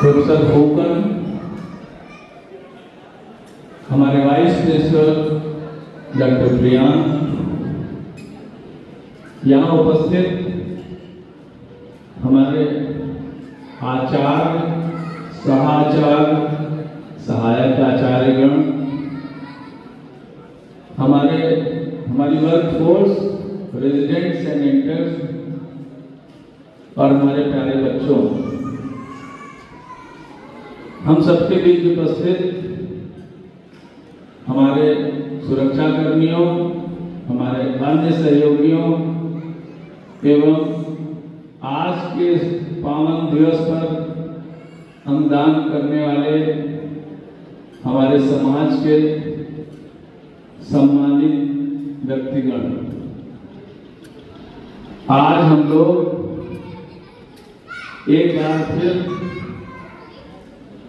Professor फूकन, हमारे vice principal doctor Priyank, यहाँ उपस्थित हमारे आचार्य, सहाचार्य, सहायक आचार्यगण, हमारी work force, residents and interns और हमारे प्यारे बच्चों, हम सबके बीच उपस्थित हमारे सुरक्षा कर्मियों, हमारे अन्य सहयोगियों एवं आज के पावन दिवस पर अंगदान करने वाले हमारे समाज के सम्मानित व्यक्तिगण, आज हम लोग एक बार फिर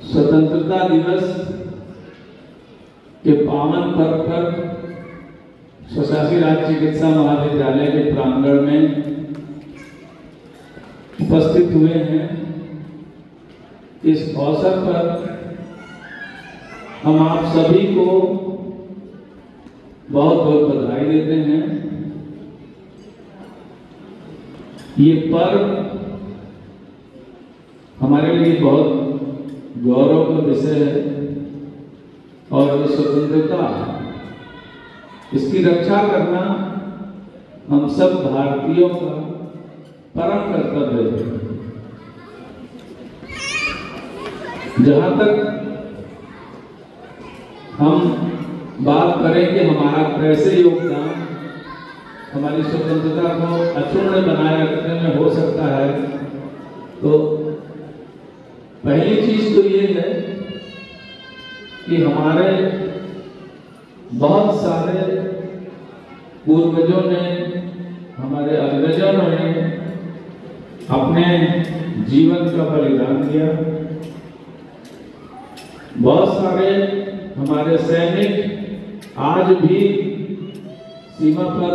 स्वतंत्रता दिवस के पावन पर्व पर स्वशासी राज्य चिकित्सा महाविद्यालय के प्रांगण में उपस्थित हुए हैं। इस अवसर पर हम आप सभी को बहुत बहुत बधाई देते हैं। ये पर्व हमारे लिए बहुत गौरव का विषय है और ये स्वतंत्रता, इसकी रक्षा करना हम सब भारतीयों का परम कर्तव्य है। जहां तक हम बात करेंगे हमारा कैसे योगदान हमारी स्वतंत्रता को अक्षुण्ण बनाए रखने में हो सकता है, तो पहली चीज तो ये है कि हमारे बहुत सारे पूर्वजों ने, हमारे अग्रजों ने अपने जीवन का बलिदान दिया। बहुत सारे हमारे सैनिक आज भी सीमा पर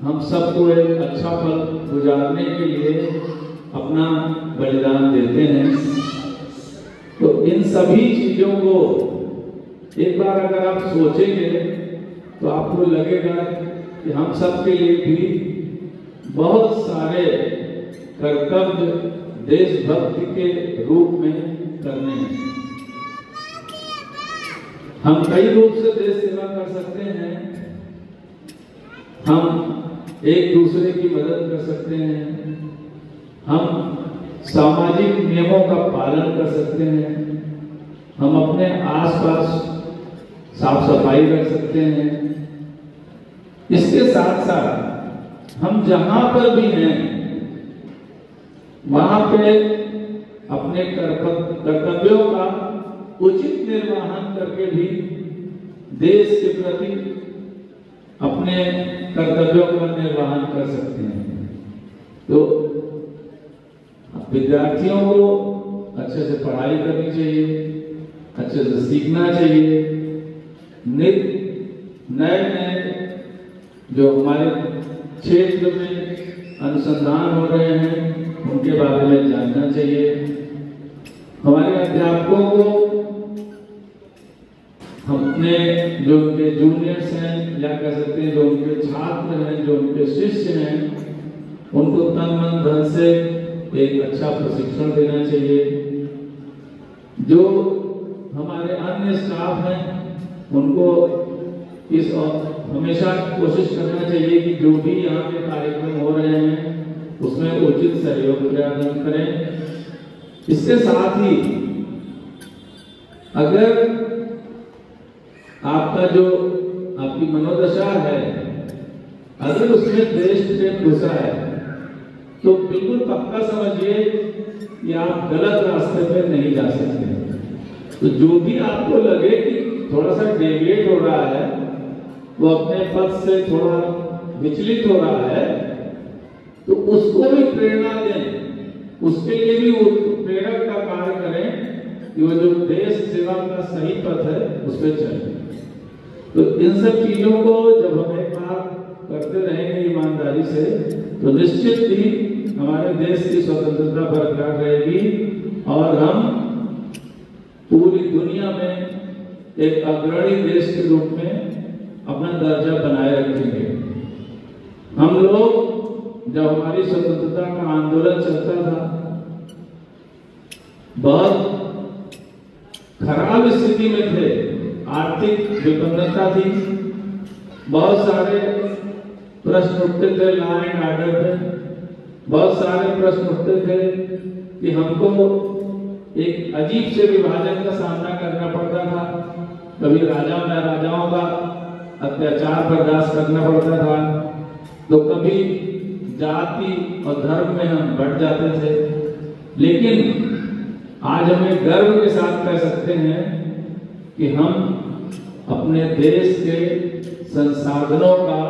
हम सबको एक अच्छा पल गुजारने के लिए अपना बलिदान देते हैं। तो इन सभी चीजों को एक बार अगर आप सोचेंगे तो आपको लगेगा कि हम सबके लिए भी बहुत सारे कर्तव्य देशभक्ति के रूप में करने हैं। हम कई रूप से देश सेवा कर सकते हैं। हम एक दूसरे की मदद कर सकते हैं, हम सामाजिक नियमों का पालन कर सकते हैं, हम अपने आसपास साफ सफाई रख सकते हैं। इसके साथ साथ हम जहां पर भी हैं वहां पे अपने कर्तव्यों का उचित निर्वहन करके भी देश के प्रति अपने कर्तव्यों का निर्वहन कर सकते हैं। तो विद्यार्थियों को अच्छे से पढ़ाई करनी चाहिए, अच्छे से सीखना चाहिए। नए नए जो हमारे क्षेत्र में अनुसंधान हो रहे हैं उनके बारे में जानना चाहिए। हमारे अध्यापकों को अपने जो उनके जूनियर्स हैं या कह सकते हैं जो उनके छात्र हैं, जो उनके शिष्य हैं, उनको तन मन धन से एक अच्छा प्रशिक्षण देना चाहिए। जो हमारे अन्य स्टाफ हैं उनको इस हमेशा कोशिश करना चाहिए कि जो भी यहाँ पे कार्यक्रम हो रहे हैं उसमें उचित सहयोग प्रदान करें। इसके साथ ही अगर आपका जो आपकी मनोदशा है अगर उसमें देश प्रेम घुसा है तो बिल्कुल पक्का समझिए कि आप गलत रास्ते पर नहीं जा सकते। तो जो भी आपको लगे कि थोड़ा सा डेविएट हो रहा है, वो अपने पथ से थोड़ा विचलित हो रहा है, तो उसको भी प्रेरणा दें, उसके लिए भी वो प्रेरक का कार्य करें कि वो जो देश सेवा का सही पथ है उस पर चले। तो इन सब चीजों को जब हम एक बार करते रहेंगे ईमानदारी से तो निश्चित ही हमारे देश की स्वतंत्रता बरकरार रहेगी और हम पूरी दुनिया में एक अग्रणी देश के रूप में अपना दर्जा बनाए रखेंगे। हम लोग जब हमारी स्वतंत्रता का आंदोलन चलता था, बहुत खराब स्थिति में थे, आर्थिक विपन्नता थी, बहुत सारे प्रश्न उठते थे लॉ एंड ऑर्डर पे, बहुत सारे प्रश्न उठते थे कि हमको एक अजीब से विभाजन का सामना करना पड़ता था। कभी राजाओं का अत्याचार बर्दाश्त करना पड़ता था, तो कभी जाति और धर्म में हम बढ़ जाते थे। लेकिन आज हमें गर्व के साथ कह सकते हैं कि हम अपने देश के संसाधनों का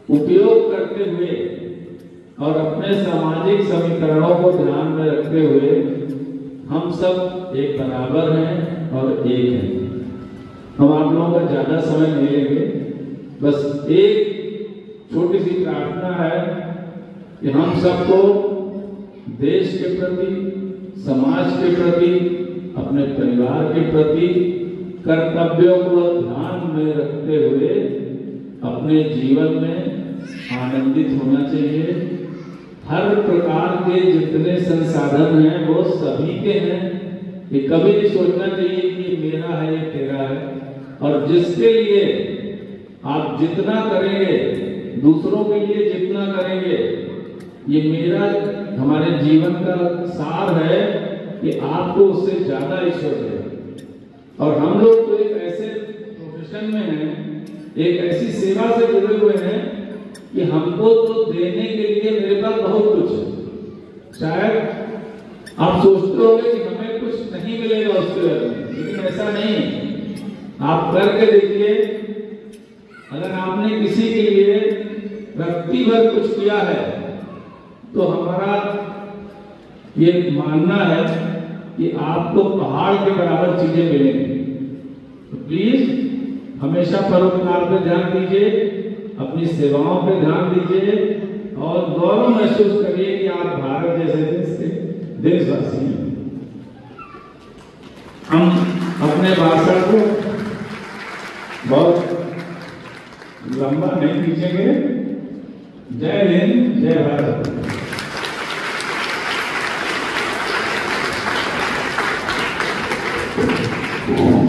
उपयोग करते हुए और अपने सामाजिक समीकरणों को ध्यान में रखते हुए हम सब एक बराबर हैं और एक हैं। हम आप लोगों का ज्यादा समय नहीं लेंगे, बस एक छोटी सी प्रार्थना है कि हम सबको देश के प्रति, समाज के प्रति, अपने परिवार के प्रति कर्तव्यों को ध्यान में रखते हुए अपने जीवन में आनंदित होना चाहिए। हर प्रकार के जितने संसाधन हैं वो सभी के हैं, ये कभी नहीं सोचना चाहिए कि मेरा है ये तेरा है। और जिसके लिए आप जितना करेंगे, दूसरों के लिए जितना करेंगे, ये मेरा हमारे जीवन का सार है कि आपको उससे ज्यादा ईश्वर है। और हम लोग तो एक ऐसे प्रोफेशन में हैं, एक ऐसी सेवा से जुड़े हुए हैं कि हमको तो देने के लिए मेरे पास बहुत कुछ है। शायद आप सोचते होंगे कि हमें कुछ नहीं मिलेगा उसके वजह में, लेकिन ऐसा नहीं है। आप करके देखिए, अगर आपने किसी के लिए रत्ती भर कुछ किया है तो हमारा ये मानना है कि आपको पहाड़ के बराबर चीजें मिलेंगी। तो प्लीज हमेशा परोपकार पे ध्यान दीजिए, अपनी सेवाओं पे ध्यान दीजिए और गौरव महसूस करिए कि आप भारत जैसे देश के देशवासी हैं। हम अपने भाषण को बहुत लंबा नहीं खींचेंगे। जय हिंद, जय भारत। Oh